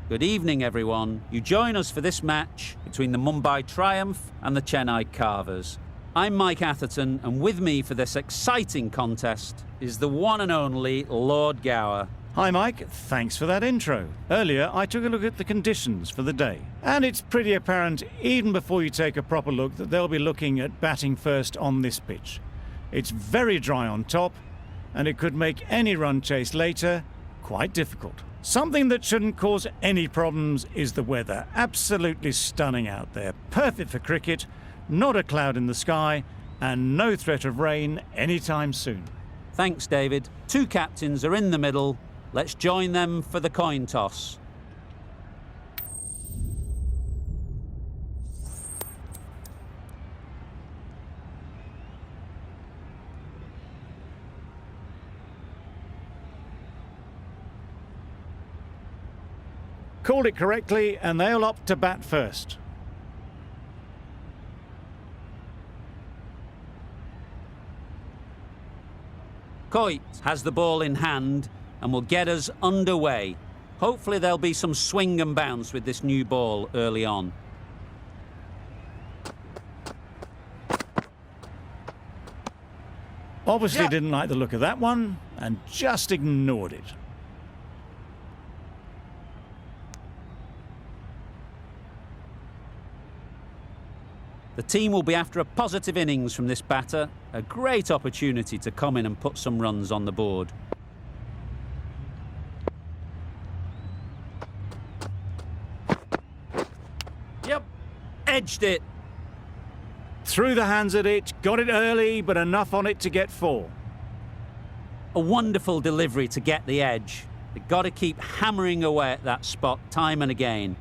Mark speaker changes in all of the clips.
Speaker 1: Good evening, everyone. You join us for this match between the Mumbai Triumph and the Chennai Carvers. I'm Mike Atherton, and with me for this exciting contest is the one and only Lord Gower.
Speaker 2: Hi Mike, thanks for that intro. Earlier I took a look at the conditions for the day, and it's pretty apparent even before you take a proper look that they'll be looking at batting first on this pitch. It's very dry on top, and it could make any run chase later quite difficult. Something that shouldn't cause any problems is the weather. Absolutely stunning out there. Perfect for cricket, not a cloud in the sky, and no threat of rain anytime soon.
Speaker 1: Thanks, David. Two captains are in the middle. Let's join them for the coin toss.
Speaker 2: Called it correctly, and they'll opt to bat first.
Speaker 1: Coit has the ball in hand and will get us underway. Hopefully there'll be some swing and bounce with this new ball early on.
Speaker 2: Obviously didn't like the look of that one and just ignored it.
Speaker 1: The team will be after a positive innings from this batter, a great opportunity to come in and put some runs on the board. Yep, edged it.
Speaker 2: Threw the hands at it, got it early, but enough on it to get 4.
Speaker 1: A wonderful delivery to get the edge. They've got to keep hammering away at that spot time and again.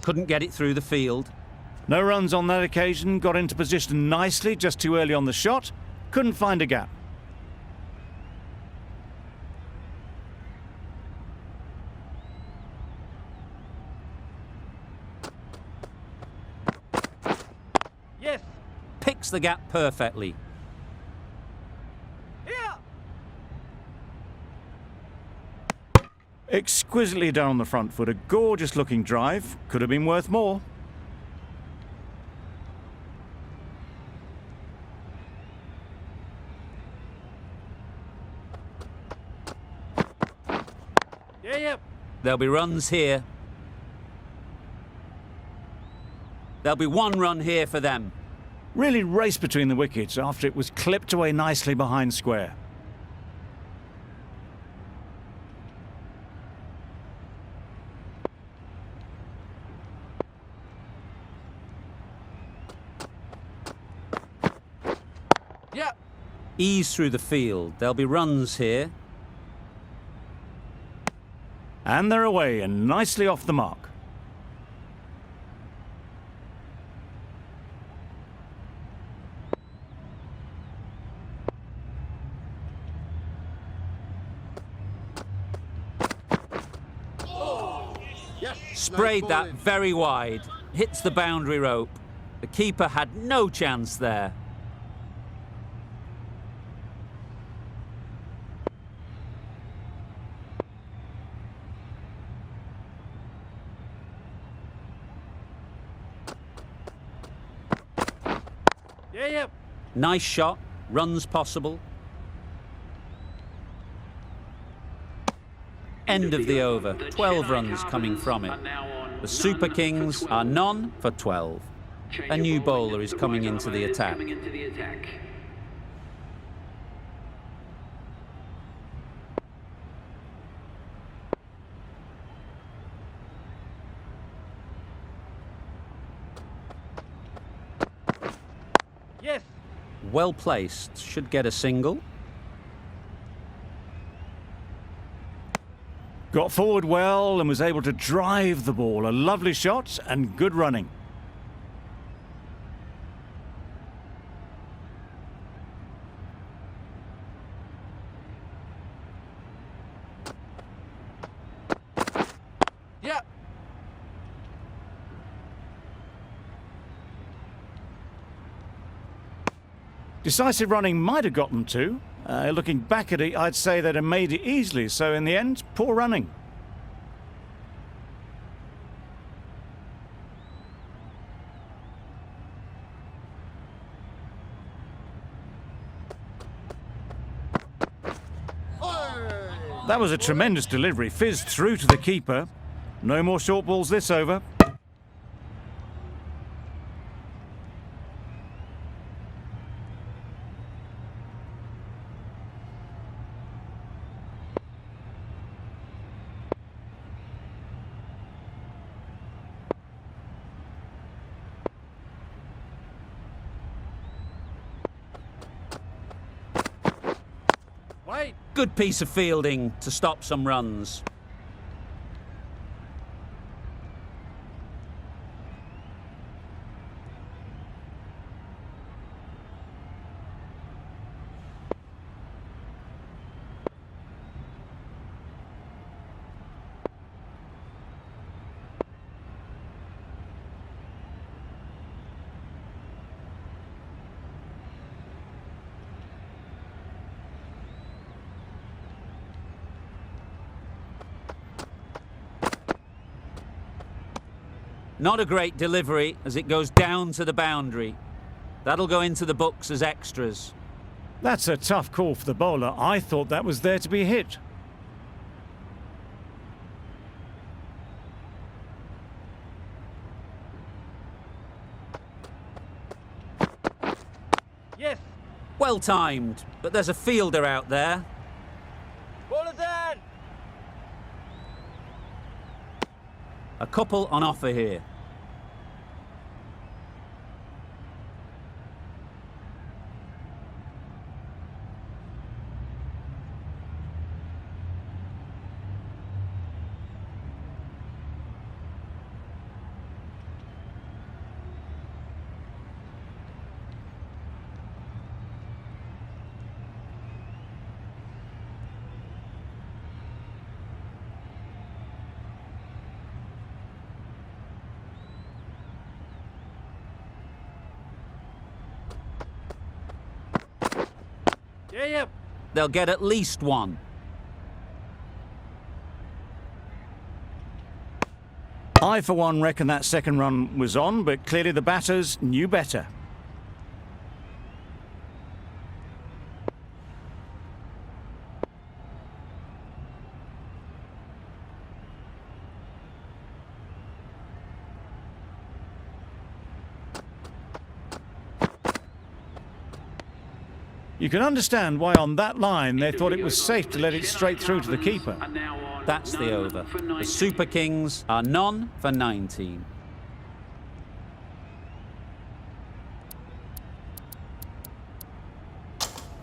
Speaker 1: Couldn't get it through the field.
Speaker 2: No runs on that occasion, got into position nicely, just too early on the shot. Couldn't find a gap.
Speaker 1: Yes! Picks the gap perfectly.
Speaker 2: Exquisitely done on the front foot, a gorgeous looking drive. Could have been worth more.
Speaker 1: There'll be runs here. There'll be one run here for them.
Speaker 2: Really raced between the wickets after it was clipped away nicely behind square.
Speaker 1: Ease through the field. There'll be runs here.
Speaker 2: And they're away and nicely off the mark.
Speaker 1: Sprayed that very wide. Hits the boundary rope. The keeper had no chance there. Nice shot, runs possible. End of the over, 12 runs coming from it. The Super Kings are none for 12. A new bowler is coming into the attack. Well placed, should get a single.
Speaker 2: Got forward well and was able to drive the ball. A lovely shot and good running. Decisive running might have got them 2, Looking back at it, I'd say they'd have made it easily, so in the end, poor running. That was a tremendous delivery, fizzed through to the keeper. No more short balls this over.
Speaker 1: Good piece of fielding to stop some runs. Not a great delivery as it goes down to the boundary. That'll go into the books as extras.
Speaker 2: That's a tough call for the bowler. I thought that was there to be hit.
Speaker 3: Yes.
Speaker 1: Well timed, but there's a fielder out there.
Speaker 3: Ball down.
Speaker 1: A couple on offer here.
Speaker 3: Yeah.
Speaker 1: They'll get at least one.
Speaker 2: I, for one, reckon that second run was on, but clearly the batters knew better. You can understand why on that line they thought it was safe to let it straight through to the keeper.
Speaker 1: That's the over. The Super Kings are none for 19.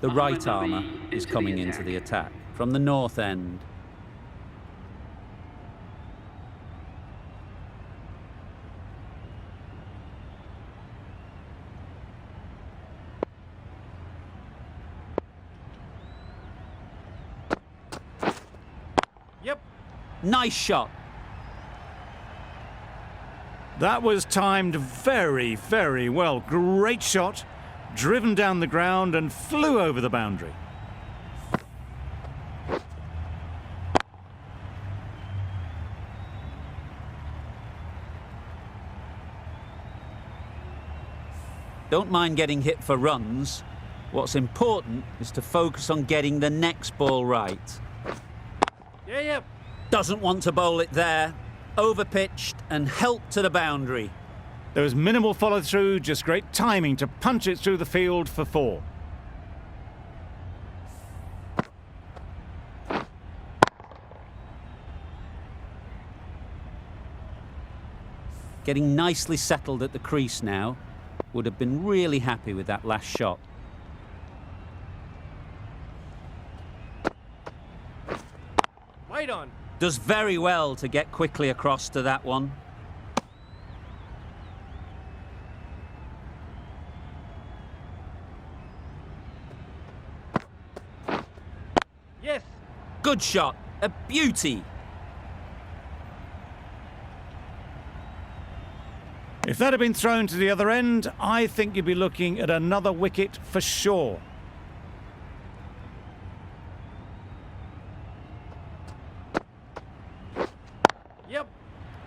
Speaker 1: The right armour is coming into the attack from the north end.
Speaker 3: Yep.
Speaker 1: Nice shot.
Speaker 2: That was timed very, very well. Great shot, driven down the ground and flew over the boundary.
Speaker 1: Don't mind getting hit for runs. What's important is to focus on getting the next ball right.
Speaker 3: Yeah.
Speaker 1: Doesn't want to bowl it there. Overpitched and helped to the boundary.
Speaker 2: There was minimal follow-through, just great timing to punch it through the field for 4.
Speaker 1: Getting nicely settled at the crease now. Would have been really happy with that last shot.
Speaker 3: Wait on.
Speaker 1: Does very well to get quickly across to that one.
Speaker 3: Yes.
Speaker 1: Good shot. A beauty.
Speaker 2: If that had been thrown to the other end, I think you'd be looking at another wicket for sure.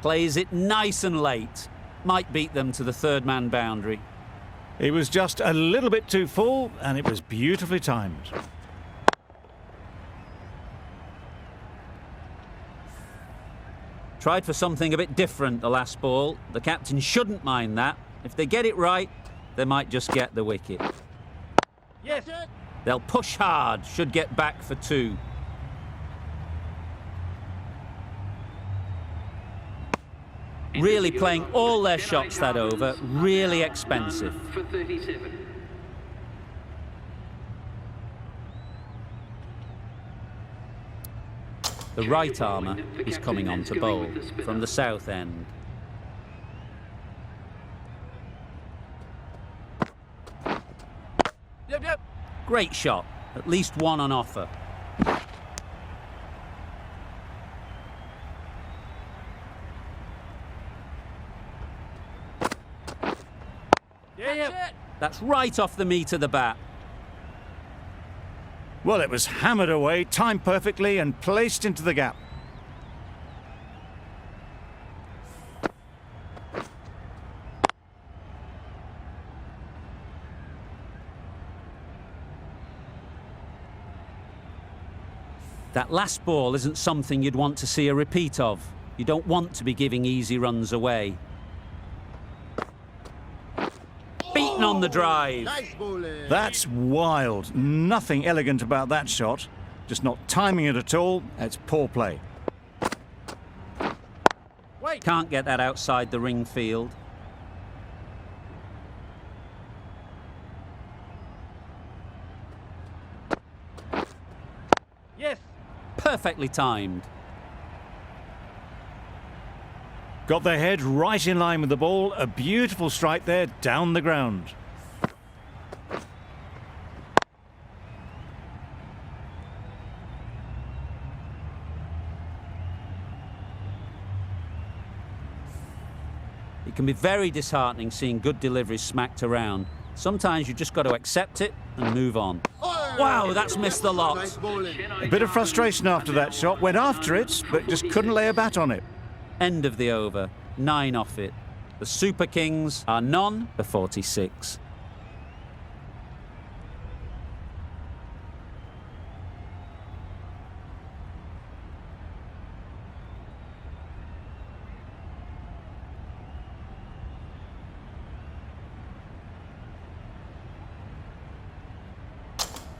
Speaker 1: Plays it nice and late. Might beat them to the third-man boundary.
Speaker 2: He was just a little bit too full, and it was beautifully timed.
Speaker 1: Tried for something a bit different the last ball. The captain shouldn't mind that. If they get it right, they might just get the wicket.
Speaker 3: Yes.
Speaker 1: They'll push hard, should get back for 2. Really playing all their shots that over, really expensive.
Speaker 4: For 37.
Speaker 1: The right armour is coming on to bowl from the south end.
Speaker 3: Yep.
Speaker 1: Great shot, at least one on offer.
Speaker 3: Yeah.
Speaker 1: That's right off the meat of the bat.
Speaker 2: Well, it was hammered away, timed perfectly and placed into the gap.
Speaker 1: That last ball isn't something you'd want to see a repeat of. You don't want to be giving easy runs away. Beaten on the drive.
Speaker 2: That's wild. Nothing elegant about that shot. Just not timing it at all. It's poor play.
Speaker 3: Wait.
Speaker 1: Can't get that outside the ring field.
Speaker 3: Yes.
Speaker 1: Perfectly timed.
Speaker 2: Got their head right in line with the ball. A beautiful strike there down the ground.
Speaker 1: It can be very disheartening seeing good deliveries smacked around. Sometimes you just got to accept it and move on. Wow, that's missed the lot.
Speaker 2: A bit of frustration after that shot. Went after it, but just couldn't lay a bat on it.
Speaker 1: End of the over, 9 off it. The Super Kings are none for 46.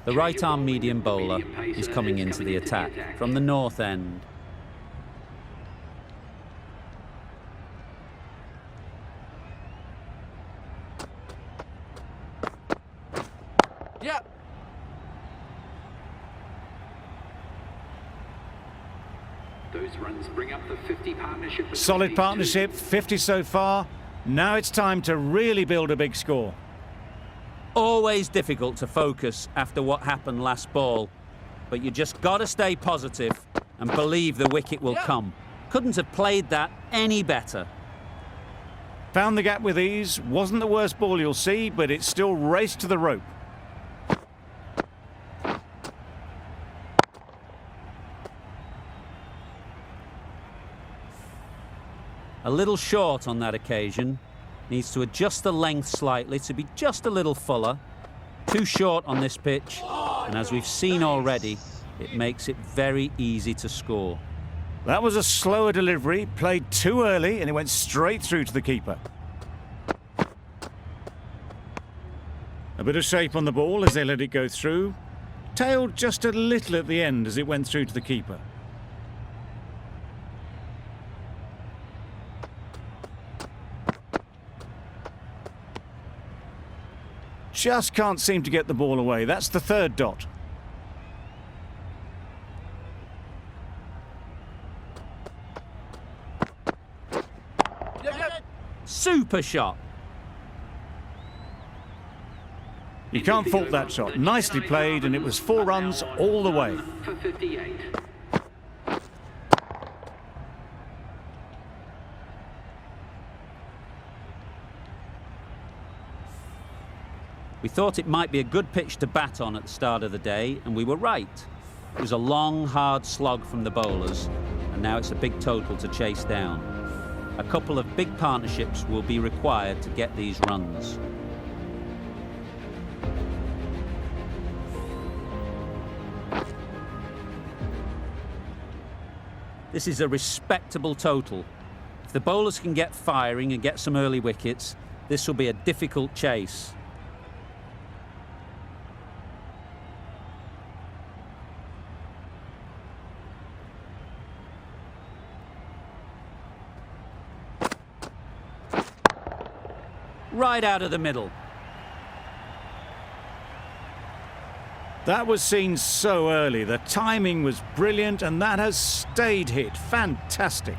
Speaker 1: The right-arm medium bowler is coming into the attack from the north end.
Speaker 3: Yeah.
Speaker 4: Those runs bring up the 50 partnership.
Speaker 2: Solid partnership, 50 so far. Now it's time to really build a big score.
Speaker 1: Always difficult to focus after what happened last ball, but you just got to stay positive and believe the wicket will come. Couldn't have played that any better.
Speaker 2: Found the gap with ease. Wasn't the worst ball you'll see, but it still raced to the rope.
Speaker 1: A little short on that occasion. Needs to adjust the length slightly to be just a little fuller. Too short on this pitch, and as we've seen already, it makes it very easy to score.
Speaker 2: That was a slower delivery, played too early, and it went straight through to the keeper. A bit of shape on the ball as they let it go through. Tailed just a little at the end as it went through to the keeper. Just can't seem to get the ball away. That's the third dot.
Speaker 1: Super shot.
Speaker 2: You can't fault that shot. Nicely played, and it was 4 runs all the way.
Speaker 4: For 58.
Speaker 1: We thought it might be a good pitch to bat on at the start of the day, and we were right. It was a long, hard slog from the bowlers, and now it's a big total to chase down. A couple of big partnerships will be required to get these runs. This is a respectable total. If the bowlers can get firing and get some early wickets, this will be a difficult chase. Right out of the middle.
Speaker 2: That was seen so early. The timing was brilliant, and that has stayed hit. Fantastic.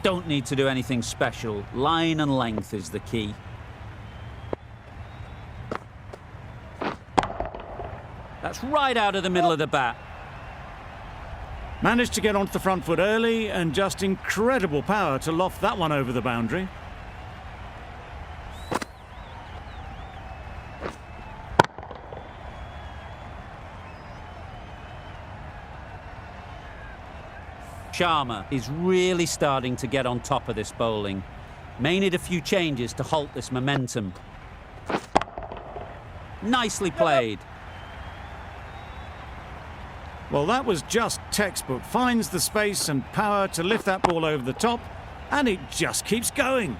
Speaker 1: Don't need to do anything special. Line and length is the key. That's right out of the middle of the bat.
Speaker 2: Managed to get onto the front foot early, and just incredible power to loft that one over the boundary.
Speaker 1: Sharma is really starting to get on top of this bowling. May need a few changes to halt this momentum. Nicely played.
Speaker 2: Well, that was just textbook. Finds the space and power to lift that ball over the top, and it just keeps going.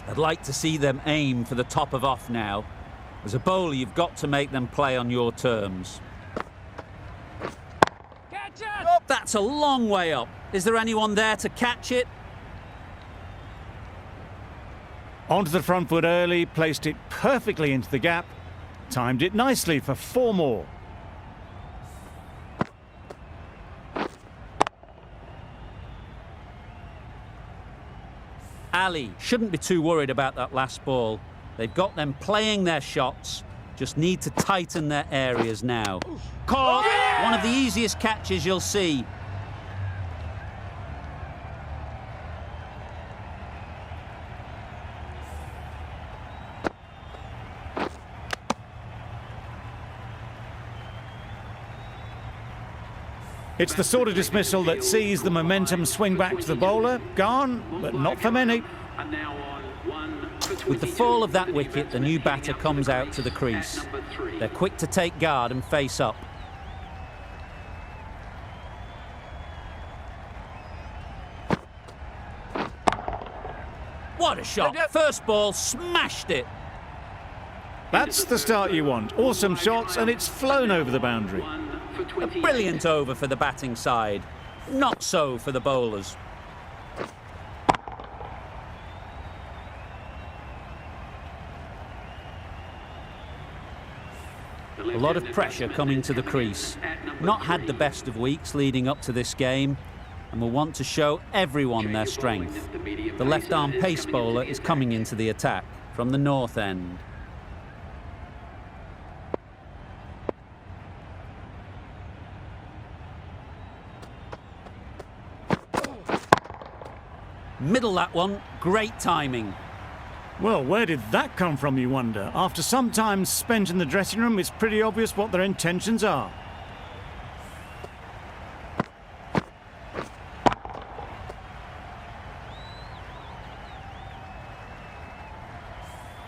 Speaker 1: I'd like to see them aim for the top of off now. As a bowler, you've got to make them play on your terms.
Speaker 3: Catch it!
Speaker 1: Oh, that's a long way up. Is there anyone there to catch it?
Speaker 2: Onto the front foot early, placed it perfectly into the gap, timed it nicely for 4 more.
Speaker 1: Ali shouldn't be too worried about that last ball. They've got them playing their shots, just need to tighten their areas now. Caught! One of the easiest catches you'll see.
Speaker 2: It's the sort of dismissal that sees the momentum swing back to the bowler. Gone, but not for many.
Speaker 1: With the fall of that wicket, the new batter comes out to the crease. They're quick to take guard and face up. What a shot! First ball, smashed it.
Speaker 2: That's the start you want. Awesome shots, and it's flown over the boundary.
Speaker 1: A brilliant over for the batting side. Not so for the bowlers. A lot of pressure coming to the crease. Not had the best of weeks leading up to this game, and will want to show everyone their strength. The left-arm pace bowler is coming into the attack from the north end. Middle that one, great timing.
Speaker 2: Well, where did that come from, you wonder? After some time spent in the dressing room, it's pretty obvious what their intentions are.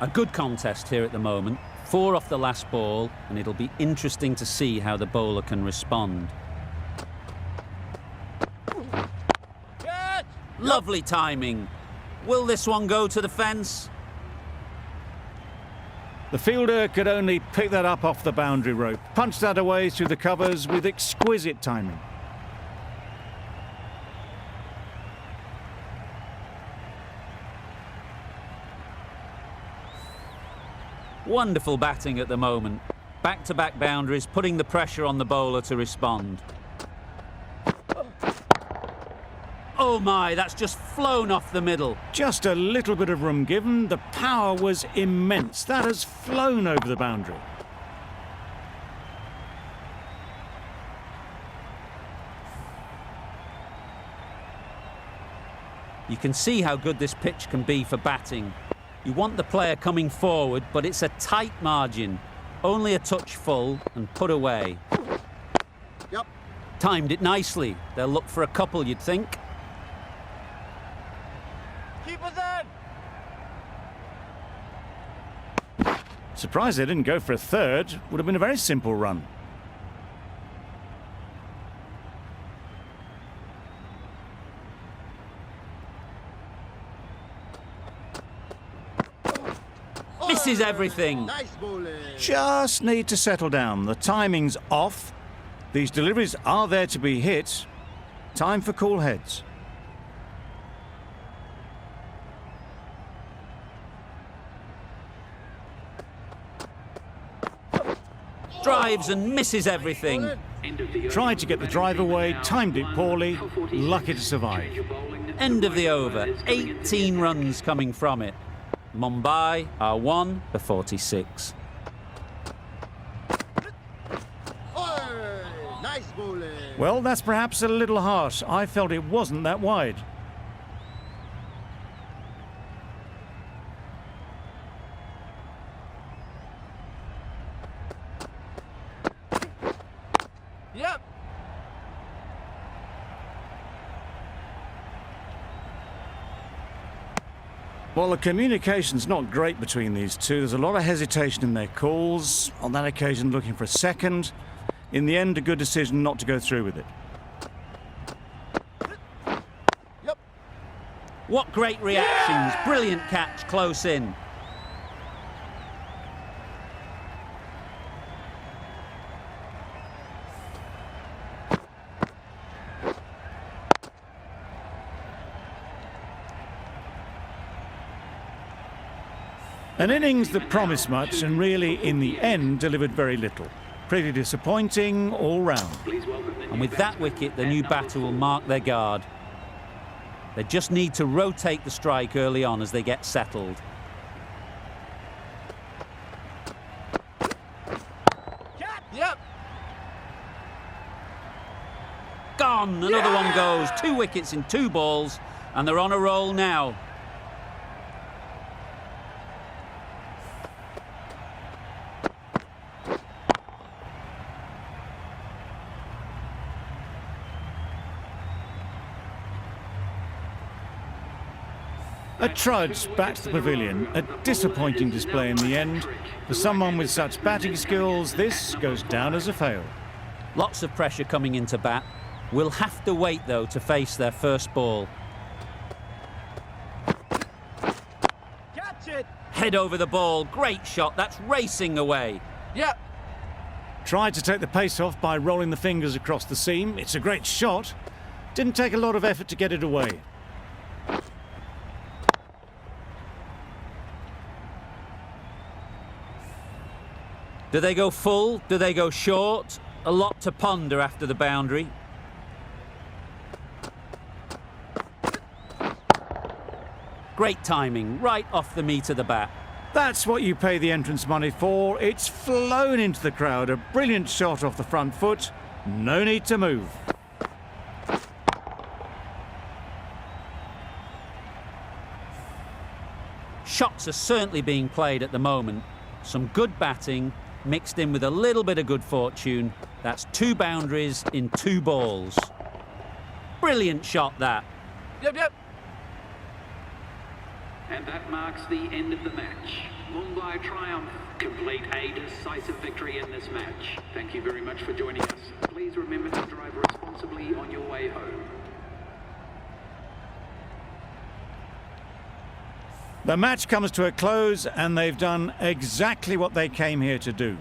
Speaker 1: A good contest here at the moment. 4 off the last ball, and it'll be interesting to see how the bowler can respond. Lovely timing. Will this one go to the fence?
Speaker 2: The fielder could only pick that up off the boundary rope. Punched that away through the covers with exquisite timing.
Speaker 1: Wonderful batting at the moment. Back-to-back boundaries, putting the pressure on the bowler to respond. Oh my, that's just flown off the middle.
Speaker 2: Just a little bit of room given. The power was immense. That has flown over the boundary.
Speaker 1: You can see how good this pitch can be for batting. You want the player coming forward, but it's a tight margin. Only a touch full and put away.
Speaker 3: Yep.
Speaker 1: Timed it nicely. They'll look for a couple, you'd think.
Speaker 3: Keep us in.
Speaker 2: Surprised they didn't go for a third. Would have been a very simple run.
Speaker 1: Misses everything.
Speaker 3: Nice bowling.
Speaker 2: Just need to settle down. The timing's off. These deliveries are there to be hit. Time for cool heads.
Speaker 1: Drives and misses everything.
Speaker 2: Tried to get the drive away, timed it poorly, lucky to survive.
Speaker 1: End of the over. 18 runs coming from it. Mumbai are 1 for 46.
Speaker 3: Nice bowling.
Speaker 2: Well, that's perhaps a little harsh. I felt it wasn't that wide.
Speaker 3: Yep.
Speaker 2: Well, the communication's not great between these two. There's a lot of hesitation in their calls. On that occasion, looking for a second. In the end, a good decision not to go through with it.
Speaker 3: Yep.
Speaker 1: What great reactions. Brilliant catch close in.
Speaker 2: An innings that promised much and really, in the end, delivered very little. Pretty disappointing all round.
Speaker 1: And with that wicket, the new batter will mark their guard. They just need to rotate the strike early on as they get settled.
Speaker 3: Yep.
Speaker 1: Gone! Another one goes. 2 wickets in 2 balls, and they're on a roll now.
Speaker 2: A trudge back to the pavilion. A disappointing display in the end. For someone with such batting skills, this goes down as a fail.
Speaker 1: Lots of pressure coming into bat. Will have to wait, though, to face their first ball.
Speaker 3: Catch it.
Speaker 1: Head over the ball. Great shot. That's racing away.
Speaker 3: Yep.
Speaker 2: Tried to take the pace off by rolling the fingers across the seam. It's a great shot. Didn't take a lot of effort to get it away.
Speaker 1: Do they go full? Do they go short? A lot to ponder after the boundary. Great timing, right off the meat of the bat.
Speaker 2: That's what you pay the entrance money for. It's flown into the crowd. A brilliant shot off the front foot. No need to move.
Speaker 1: Shots are certainly being played at the moment. Some good batting mixed in with a little bit of good fortune. That's 2 boundaries in 2 balls. Brilliant shot, that.
Speaker 3: Yep.
Speaker 4: And that marks the end of the match. Mumbai triumph. Complete a decisive victory in this match. Thank you very much for joining us. Please remember to drive responsibly on your way home.
Speaker 2: The match comes to a close and they've done exactly what they came here to do.